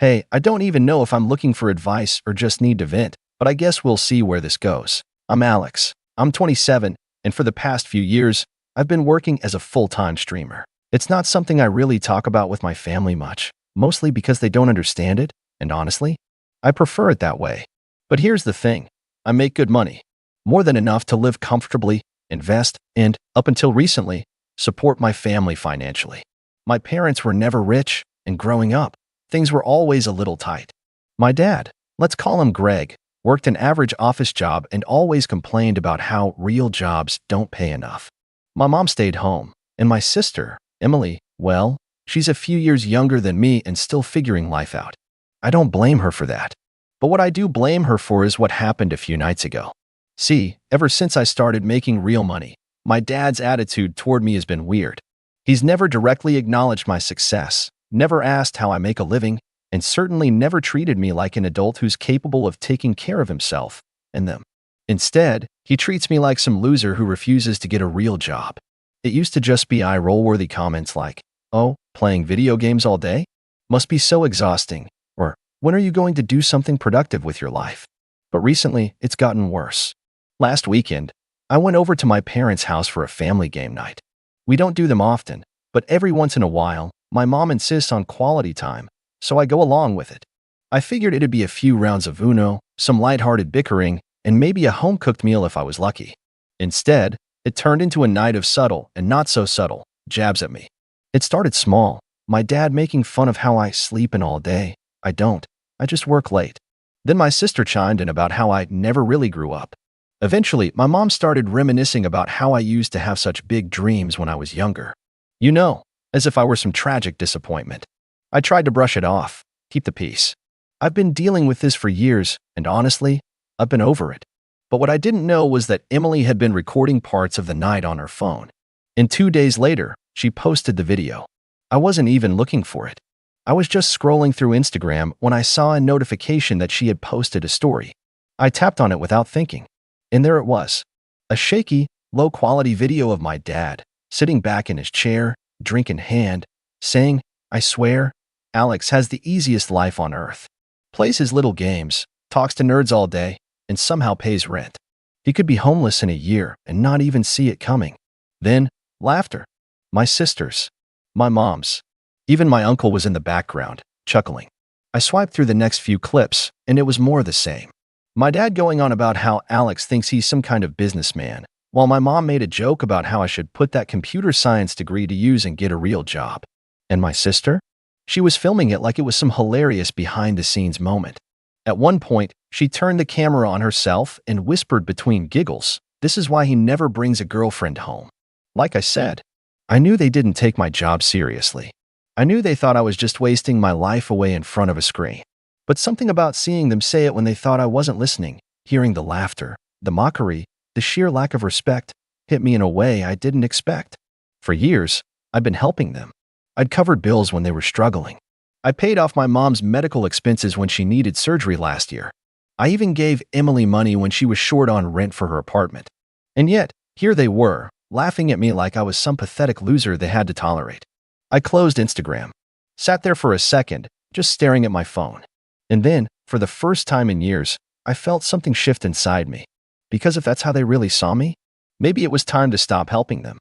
Hey, I don't even know if I'm looking for advice or just need to vent, but I guess we'll see where this goes. I'm Alex. I'm 27, and for the past few years, I've been working as a full-time streamer. It's not something I really talk about with my family much, mostly because they don't understand it, and honestly, I prefer it that way. But here's the thing. I make good money. More than enough to live comfortably, invest, and, up until recently, support my family financially. My parents were never rich, and growing up, things were always a little tight. My dad, let's call him Greg, worked an average office job and always complained about how real jobs don't pay enough. My mom stayed home, and my sister, Emily, well, she's a few years younger than me and still figuring life out. I don't blame her for that. But what I do blame her for is what happened a few nights ago. See, ever since I started making real money, my dad's attitude toward me has been weird. He's never directly acknowledged my success, never asked how I make a living, and certainly never treated me like an adult who's capable of taking care of himself and them. Instead, he treats me like some loser who refuses to get a real job. It used to just be eye-roll-worthy comments like, "Oh, playing video games all day? Must be so exhausting," or "When are you going to do something productive with your life?" But recently, it's gotten worse. Last weekend, I went over to my parents' house for a family game night. We don't do them often, but every once in a while, my mom insists on quality time, so I go along with it. I figured it'd be a few rounds of Uno, some lighthearted bickering, and maybe a home-cooked meal if I was lucky. Instead, it turned into a night of subtle and not so subtle jabs at me. It started small, my dad making fun of how I sleep in all day. I don't. I just work late. Then my sister chimed in about how I never really grew up. Eventually, my mom started reminiscing about how I used to have such big dreams when I was younger. You know, as if I were some tragic disappointment. I tried to brush it off, keep the peace. I've been dealing with this for years, and honestly, I've been over it. But what I didn't know was that Emily had been recording parts of the night on her phone. And 2 days later, she posted the video. I wasn't even looking for it. I was just scrolling through Instagram when I saw a notification that she had posted a story. I tapped on it without thinking. And there it was. A shaky, low-quality video of my dad, sitting back in his chair, drink in hand, saying, "I swear, Alex has the easiest life on earth. Plays his little games, talks to nerds all day, and somehow pays rent. He could be homeless in a year and not even see it coming." Then, laughter. My sisters. My mom's. Even my uncle was in the background, chuckling. I swiped through the next few clips, and it was more the same. My dad going on about how Alex thinks he's some kind of businessman, while my mom made a joke about how I should put that computer science degree to use and get a real job. And my sister? She was filming it like it was some hilarious behind-the-scenes moment. At one point, she turned the camera on herself and whispered between giggles, "This is why he never brings a girlfriend home." Like I said, I knew they didn't take my job seriously. I knew they thought I was just wasting my life away in front of a screen. But something about seeing them say it when they thought I wasn't listening, hearing the laughter, the mockery, the sheer lack of respect, hit me in a way I didn't expect. For years, I'd been helping them. I'd covered bills when they were struggling. I paid off my mom's medical expenses when she needed surgery last year. I even gave Emily money when she was short on rent for her apartment. And yet, here they were, laughing at me like I was some pathetic loser they had to tolerate. I closed Instagram, sat there for a second, just staring at my phone. And then, for the first time in years, I felt something shift inside me. Because if that's how they really saw me, maybe it was time to stop helping them.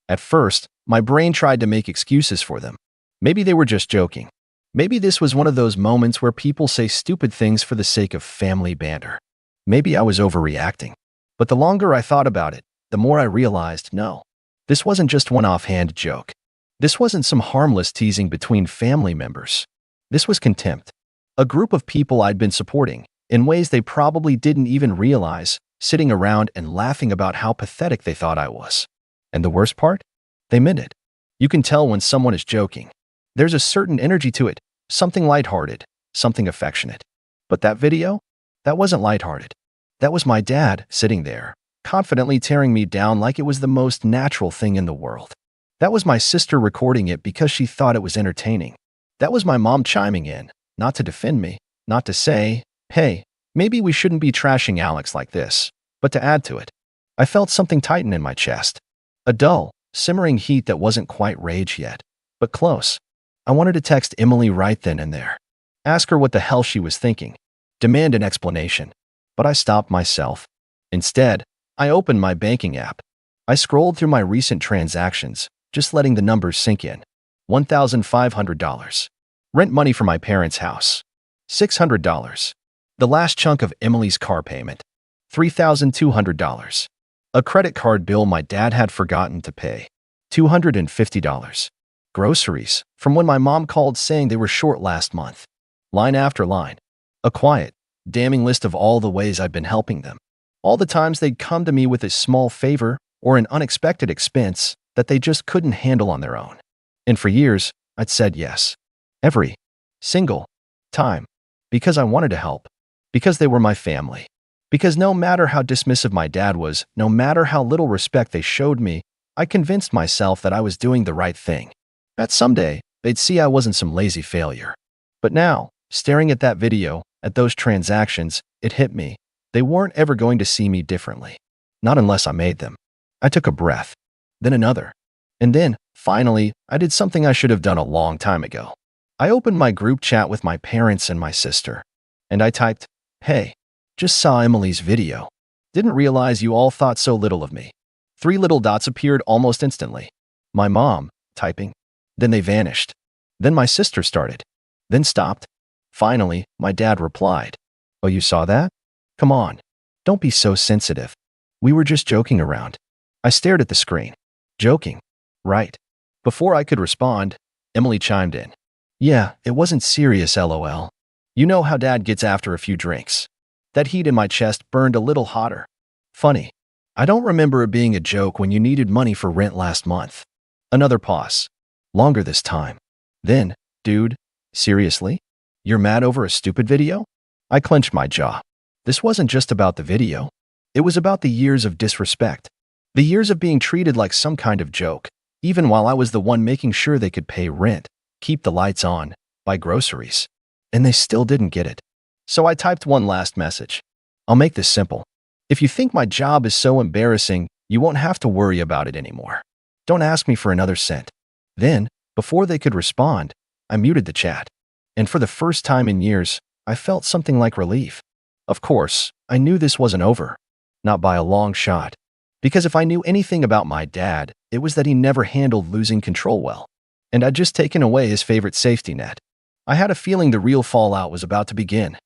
At first, my brain tried to make excuses for them. Maybe they were just joking. Maybe this was one of those moments where people say stupid things for the sake of family banter. Maybe I was overreacting. But the longer I thought about it, the more I realized, no. This wasn't just one offhand joke. This wasn't some harmless teasing between family members. This was contempt. A group of people I'd been supporting, in ways they probably didn't even realize, sitting around and laughing about how pathetic they thought I was. And the worst part? They meant it. You can tell when someone is joking. There's a certain energy to it, something lighthearted, something affectionate. But that video? That wasn't lighthearted. That was my dad sitting there, confidently tearing me down like it was the most natural thing in the world. That was my sister recording it because she thought it was entertaining. That was my mom chiming in, not to defend me, not to say, "Hey, maybe we shouldn't be trashing Alex like this," but to add to it. I felt something tighten in my chest. A dull, simmering heat that wasn't quite rage yet, but close. I wanted to text Emily right then and there. ask her what the hell she was thinking, demand an explanation. But I stopped myself. Instead, I opened my banking app. I scrolled through my recent transactions, just letting the numbers sink in. $1,500. Rent money for my parents' house. $600. The last chunk of Emily's car payment. $3,200. A credit card bill my dad had forgotten to pay. $250. Groceries, from when my mom called saying they were short last month. Line after line. A quiet, damning list of all the ways I'd been helping them. All the times they'd come to me with a small favor or an unexpected expense that they just couldn't handle on their own. And for years, I'd said yes. Every single time. Because I wanted to help. Because they were my family. Because no matter how dismissive my dad was, no matter how little respect they showed me, I convinced myself that I was doing the right thing. That someday, they'd see I wasn't some lazy failure. But now, staring at that video, at those transactions, it hit me. They weren't ever going to see me differently. Not unless I made them. I took a breath. Then another. And then, finally, I did something I should have done a long time ago. I opened my group chat with my parents and my sister. And I typed, "Hey, just saw Emily's video. Didn't realize you all thought so little of me." 3 little dots appeared almost instantly. My mom, typing. Then they vanished. Then my sister started. Then stopped. Finally, my dad replied, "Oh, you saw that? Come on. Don't be so sensitive. We were just joking around." I stared at the screen. Joking. Right. Before I could respond, Emily chimed in. "Yeah, it wasn't serious, LOL. You know how dad gets after a few drinks." That heat in my chest burned a little hotter. Funny. I don't remember it being a joke when you needed money for rent last month. Another pause. Longer this time. Then, "Dude, seriously? You're mad over a stupid video?" I clenched my jaw. This wasn't just about the video. It was about the years of disrespect. The years of being treated like some kind of joke, even while I was the one making sure they could pay rent, keep the lights on, buy groceries. And they still didn't get it. So I typed one last message. "I'll make this simple. If you think my job is so embarrassing, you won't have to worry about it anymore. Don't ask me for another cent." Then, before they could respond, I muted the chat. And for the first time in years, I felt something like relief. Of course, I knew this wasn't over. Not by a long shot. Because if I knew anything about my dad, it was that he never handled losing control well. And I'd just taken away his favorite safety net. I had a feeling the real fallout was about to begin.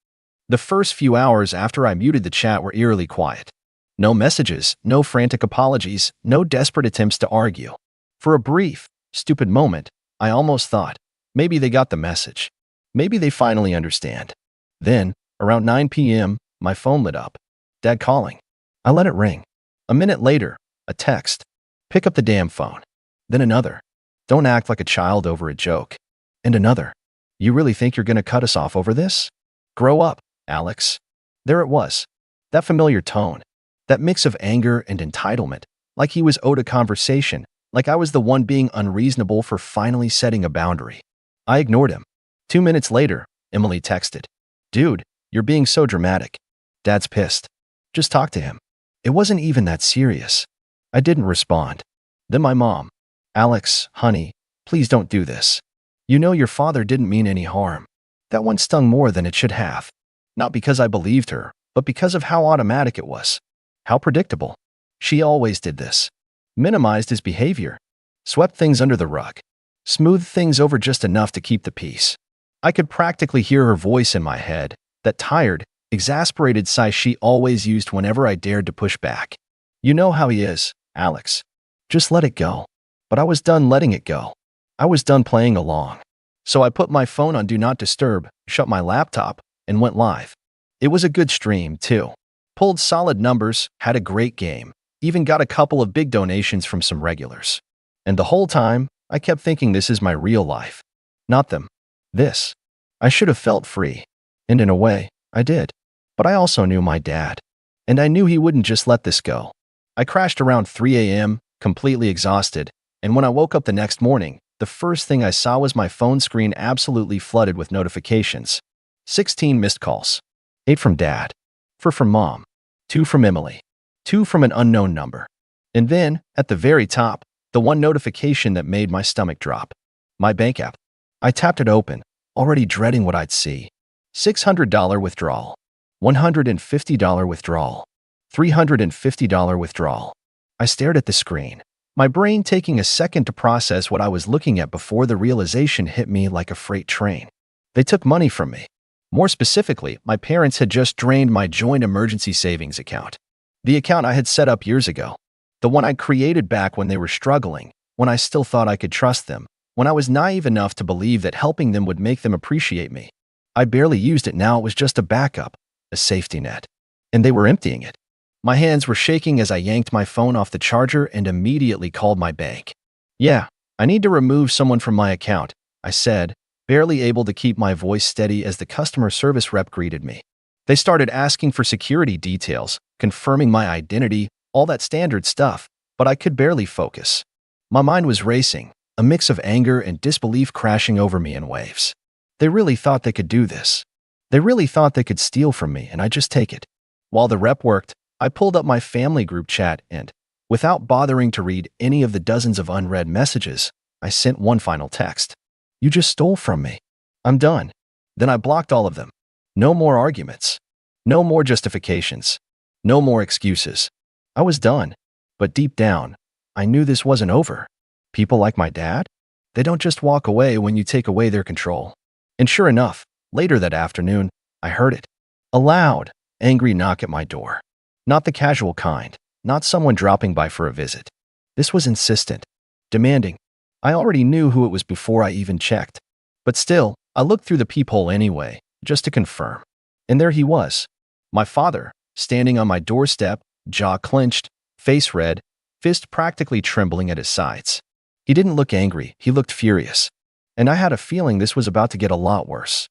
The first few hours after I muted the chat were eerily quiet. No messages, no frantic apologies, no desperate attempts to argue. For a brief, stupid moment, I almost thought, maybe they got the message. Maybe they finally understand. Then, around 9 p.m., my phone lit up. Dad calling. I let it ring. A minute later, a text. "Pick up the damn phone." Then another. "Don't act like a child over a joke." And another. "You really think you're going to cut us off over this? Grow up, Alex." There it was. That familiar tone. That mix of anger and entitlement, like he was owed a conversation, like I was the one being unreasonable for finally setting a boundary. I ignored him. 2 minutes later, Emily texted, "Dude, you're being so dramatic. Dad's pissed. Just talk to him." It wasn't even that serious. I didn't respond. Then my mom, "Alex, honey, please don't do this. You know your father didn't mean any harm." That one stung more than it should have. Not because I believed her, but because of how automatic it was. How predictable. She always did this. Minimized his behavior. Swept things under the rug. Smoothed things over just enough to keep the peace. I could practically hear her voice in my head, that tired, exasperated sigh she always used whenever I dared to push back. "You know how he is, Alex. Just let it go." But I was done letting it go. I was done playing along. So I put my phone on Do Not Disturb, shut my laptop, and went live. It was a good stream, too. Pulled solid numbers, had a great game, even got a couple of big donations from some regulars. And the whole time, I kept thinking this is my real life. Not them. This. I should have felt free. And in a way, I did. But I also knew my dad. And I knew he wouldn't just let this go. I crashed around 3 a.m., completely exhausted, and when I woke up the next morning, the first thing I saw was my phone screen absolutely flooded with notifications. 16 missed calls. 8 from Dad. 4 from Mom. 2 from Emily. 2 from an unknown number. And then, at the very top, the one notification that made my stomach drop. My bank app. I tapped it open, already dreading what I'd see. $600 withdrawal. $150 withdrawal. $350 withdrawal. I stared at the screen, my brain taking a second to process what I was looking at before the realization hit me like a freight train. They took money from me. More specifically, my parents had just drained my joint emergency savings account. The account I had set up years ago. The one I created back when they were struggling, when I still thought I could trust them, when I was naive enough to believe that helping them would make them appreciate me. I barely used it now, it was just a backup, a safety net. And they were emptying it. My hands were shaking as I yanked my phone off the charger and immediately called my bank. "Yeah, I need to remove someone from my account," I said, barely able to keep my voice steady as the customer service rep greeted me. They started asking for security details, confirming my identity, all that standard stuff, but I could barely focus. My mind was racing, a mix of anger and disbelief crashing over me in waves. They really thought they could do this. They really thought they could steal from me and I'd just take it. While the rep worked, I pulled up my family group chat and, without bothering to read any of the dozens of unread messages, I sent one final text. "You just stole from me. I'm done." Then I blocked all of them. No more arguments. No more justifications. No more excuses. I was done. But deep down, I knew this wasn't over. People like my dad? They don't just walk away when you take away their control. And sure enough, later that afternoon, I heard it. A loud, angry knock at my door. Not the casual kind, not someone dropping by for a visit. This was insistent, demanding. I already knew who it was before I even checked. But still, I looked through the peephole anyway, just to confirm. And there he was, my father, standing on my doorstep, jaw clenched, face red, fist practically trembling at his sides. He didn't look angry, he looked furious. And I had a feeling this was about to get a lot worse.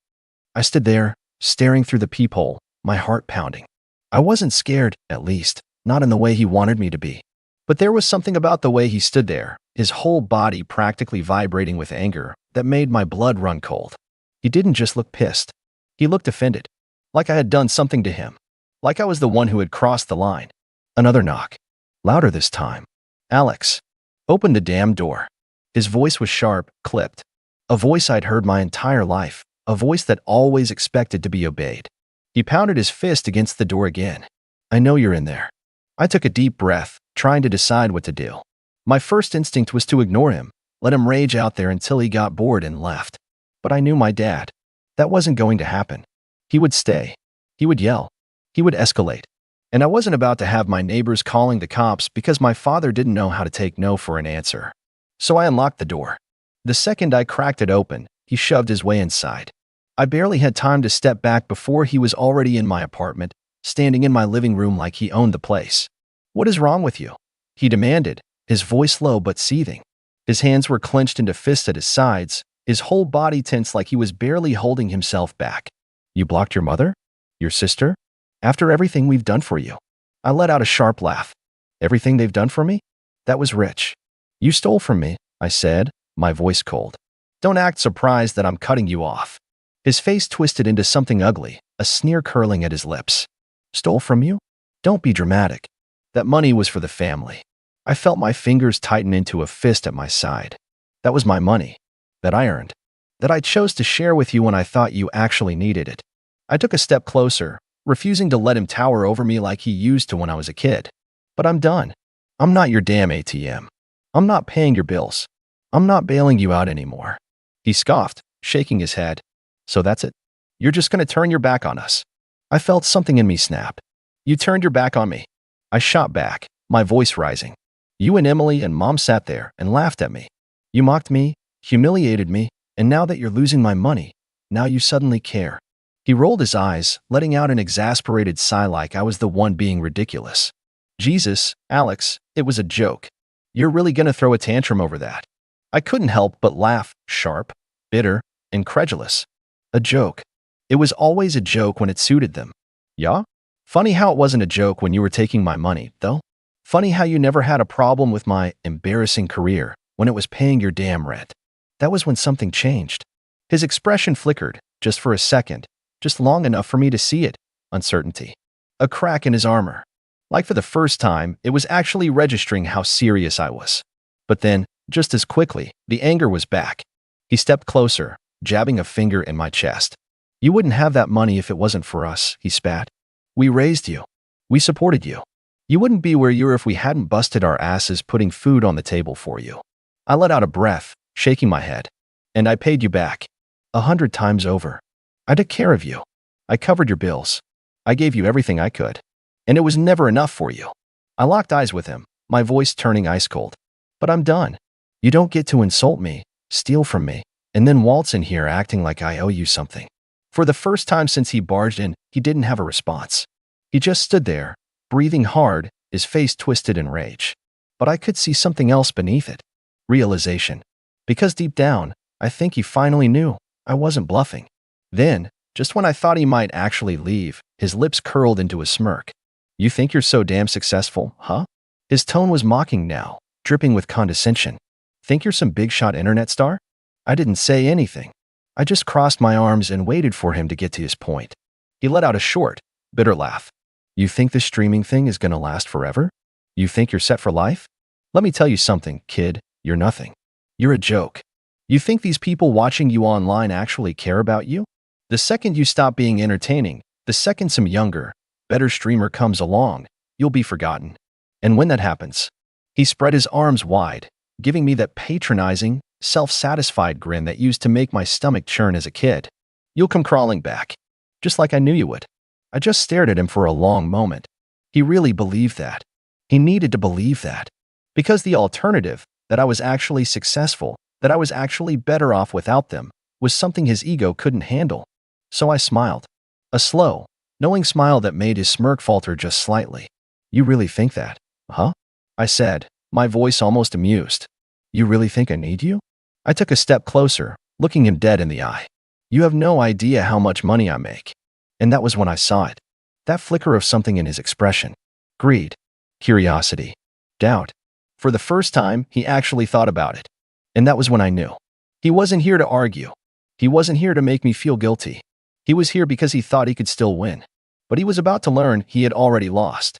I stood there, staring through the peephole, my heart pounding. I wasn't scared, at least, not in the way he wanted me to be. But there was something about the way he stood there, his whole body practically vibrating with anger, that made my blood run cold. He didn't just look pissed. He looked offended, like I had done something to him, like I was the one who had crossed the line. Another knock. Louder this time. "Alex, open the damn door." His voice was sharp, clipped. A voice I'd heard my entire life, a voice that always expected to be obeyed. He pounded his fist against the door again. "I know you're in there." I took a deep breath, trying to decide what to do. My first instinct was to ignore him, let him rage out there until he got bored and left. But I knew my dad. That wasn't going to happen. He would stay. He would yell. He would escalate. And I wasn't about to have my neighbors calling the cops because my father didn't know how to take no for an answer. So I unlocked the door. The second I cracked it open, he shoved his way inside. I barely had time to step back before he was already in my apartment, standing in my living room like he owned the place. "What is wrong with you?" he demanded, his voice low but seething. His hands were clenched into fists at his sides, his whole body tense like he was barely holding himself back. "You blocked your mother? Your sister? After everything we've done for you?" I let out a sharp laugh. "Everything they've done for me? That was rich." "You stole from me," I said, my voice cold. "Don't act surprised that I'm cutting you off." His face twisted into something ugly, a sneer curling at his lips. "Stole from you? Don't be dramatic. That money was for the family." I felt my fingers tighten into a fist at my side. "That was my money. That I earned. That I chose to share with you when I thought you actually needed it." I took a step closer, refusing to let him tower over me like he used to when I was a kid. "But I'm done. I'm not your damn ATM. I'm not paying your bills. I'm not bailing you out anymore." He scoffed, shaking his head. "So that's it? You're just going to turn your back on us?" I felt something in me snap. "You turned your back on me." I shot back, my voice rising. "You and Emily and Mom sat there and laughed at me. You mocked me, humiliated me, and now that you're losing my money, now you suddenly care." He rolled his eyes, letting out an exasperated sigh like I was the one being ridiculous. "Jesus, Alex, it was a joke. You're really going to throw a tantrum over that?" I couldn't help but laugh, sharp, bitter, incredulous. A joke. It was always a joke when it suited them. "Yeah? Funny how it wasn't a joke when you were taking my money, though. Funny how you never had a problem with my embarrassing career when it was paying your damn rent. That was when something changed." His expression flickered, just for a second, just long enough for me to see it, uncertainty. A crack in his armor. Like for the first time, it was actually registering how serious I was. But then, just as quickly, the anger was back. He stepped closer, jabbing a finger in my chest. You wouldn't have that money if it wasn't for us, he spat. We raised you. We supported you. You wouldn't be where you are if we hadn't busted our asses putting food on the table for you. I let out a breath, shaking my head. And I paid you back. 100 times over. I took care of you. I covered your bills. I gave you everything I could. And it was never enough for you. I locked eyes with him, my voice turning ice cold. But I'm done. You don't get to insult me, steal from me, and then waltz in here acting like I owe you something. For the first time since he barged in, he didn't have a response. He just stood there, breathing hard, his face twisted in rage. But I could see something else beneath it. Realization. Because deep down, I think he finally knew I wasn't bluffing. Then, just when I thought he might actually leave, his lips curled into a smirk. You think you're so damn successful, huh? His tone was mocking now, dripping with condescension. Think you're some big-shot internet star? I didn't say anything. I just crossed my arms and waited for him to get to his point. He let out a short, bitter laugh. You think this streaming thing is gonna last forever? You think you're set for life? Let me tell you something, kid, you're nothing. You're a joke. You think these people watching you online actually care about you? The second you stop being entertaining, the second some younger, better streamer comes along, you'll be forgotten. And when that happens, he spread his arms wide, giving me that patronizing, self-satisfied grin that used to make my stomach churn as a kid. You'll come crawling back, just like I knew you would. I just stared at him for a long moment. He really believed that. He needed to believe that. Because the alternative, that I was actually successful, that I was actually better off without them, was something his ego couldn't handle. So I smiled. A slow, knowing smile that made his smirk falter just slightly. You really think that, huh? I said, my voice almost amused. You really think I need you? I took a step closer, looking him dead in the eye. You have no idea how much money I make. And that was when I saw it. That flicker of something in his expression. Greed. Curiosity. Doubt. For the first time, he actually thought about it. And that was when I knew. He wasn't here to argue. He wasn't here to make me feel guilty. He was here because he thought he could still win. But he was about to learn he had already lost.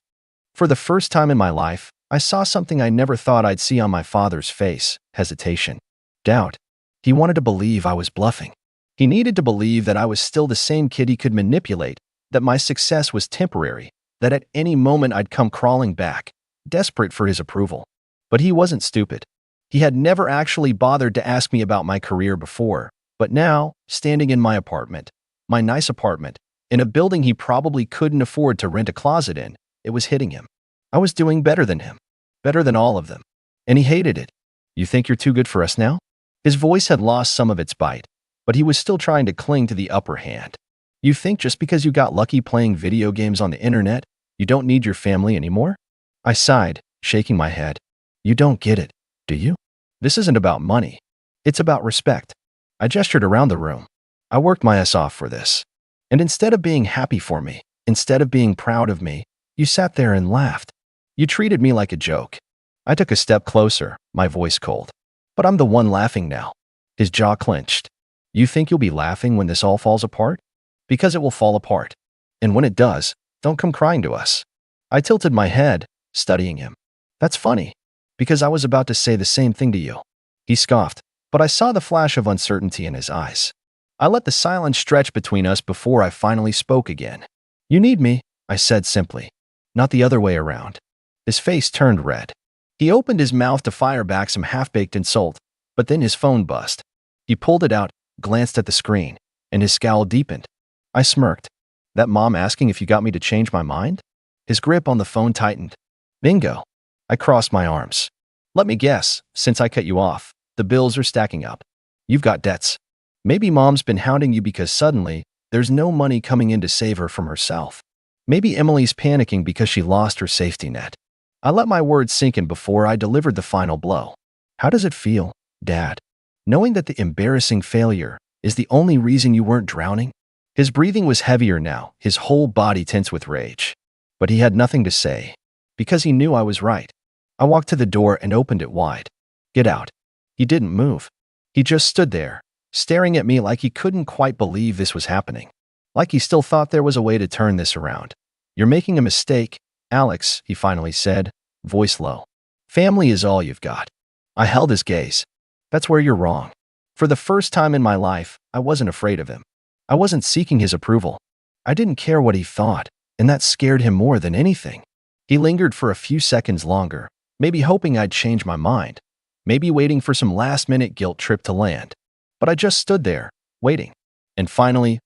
For the first time in my life, I saw something I never thought I'd see on my father's face: hesitation. Doubt. He wanted to believe I was bluffing. He needed to believe that I was still the same kid he could manipulate, that my success was temporary, that at any moment I'd come crawling back, desperate for his approval. But he wasn't stupid. He had never actually bothered to ask me about my career before, but now, standing in my apartment, my nice apartment, in a building he probably couldn't afford to rent a closet in, it was hitting him. I was doing better than him, better than all of them, and he hated it. You think you're too good for us now? His voice had lost some of its bite, but he was still trying to cling to the upper hand. You think just because you got lucky playing video games on the internet, you don't need your family anymore? I sighed, shaking my head. You don't get it, do you? This isn't about money. It's about respect. I gestured around the room. I worked my ass off for this. And instead of being happy for me, instead of being proud of me, you sat there and laughed. You treated me like a joke. I took a step closer, my voice cold. But I'm the one laughing now. His jaw clenched. You think you'll be laughing when this all falls apart? Because it will fall apart. And when it does, don't come crying to us. I tilted my head, studying him. That's funny, because I was about to say the same thing to you. He scoffed, but I saw the flash of uncertainty in his eyes. I let the silence stretch between us before I finally spoke again. You need me, I said simply. Not the other way around. His face turned red. He opened his mouth to fire back some half-baked insult, but then his phone buzzed. He pulled it out, glanced at the screen, and his scowl deepened. I smirked. That mom asking if you got me to change my mind? His grip on the phone tightened. Bingo. I crossed my arms. Let me guess, since I cut you off, the bills are stacking up. You've got debts. Maybe mom's been hounding you because suddenly, there's no money coming in to save her from herself. Maybe Emily's panicking because she lost her safety net. I let my words sink in before I delivered the final blow. How does it feel, Dad, knowing that the embarrassing failure is the only reason you weren't drowning? His breathing was heavier now, his whole body tense with rage. But he had nothing to say, because he knew I was right. I walked to the door and opened it wide. Get out. He didn't move. He just stood there, staring at me like he couldn't quite believe this was happening. Like he still thought there was a way to turn this around. You're making a mistake, Alex, he finally said, voice low. Family is all you've got. I held his gaze. That's where you're wrong. For the first time in my life, I wasn't afraid of him. I wasn't seeking his approval. I didn't care what he thought, and that scared him more than anything. He lingered for a few seconds longer, maybe hoping I'd change my mind, maybe waiting for some last-minute guilt trip to land. But I just stood there, waiting. And finally,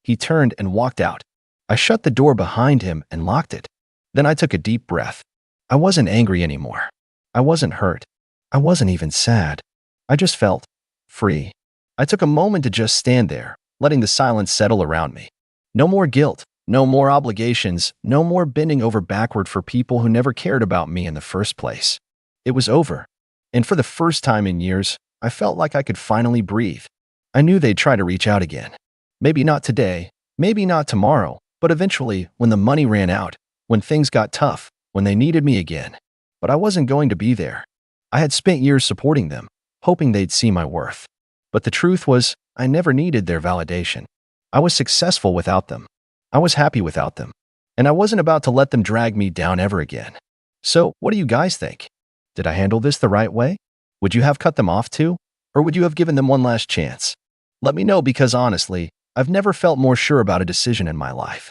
he turned and walked out. I shut the door behind him and locked it. Then I took a deep breath. I wasn't angry anymore. I wasn't hurt. I wasn't even sad. I just felt free. I took a moment to just stand there, letting the silence settle around me. No more guilt, no more obligations, no more bending over backward for people who never cared about me in the first place. It was over. And for the first time in years, I felt like I could finally breathe. I knew they'd try to reach out again. Maybe not today, maybe not tomorrow, but eventually, when the money ran out, when things got tough, when they needed me again. But I wasn't going to be there. I had spent years supporting them, hoping they'd see my worth. But the truth was, I never needed their validation. I was successful without them. I was happy without them. And I wasn't about to let them drag me down ever again. So, what do you guys think? Did I handle this the right way? Would you have cut them off too? Or would you have given them one last chance? Let me know because honestly, I've never felt more sure about a decision in my life.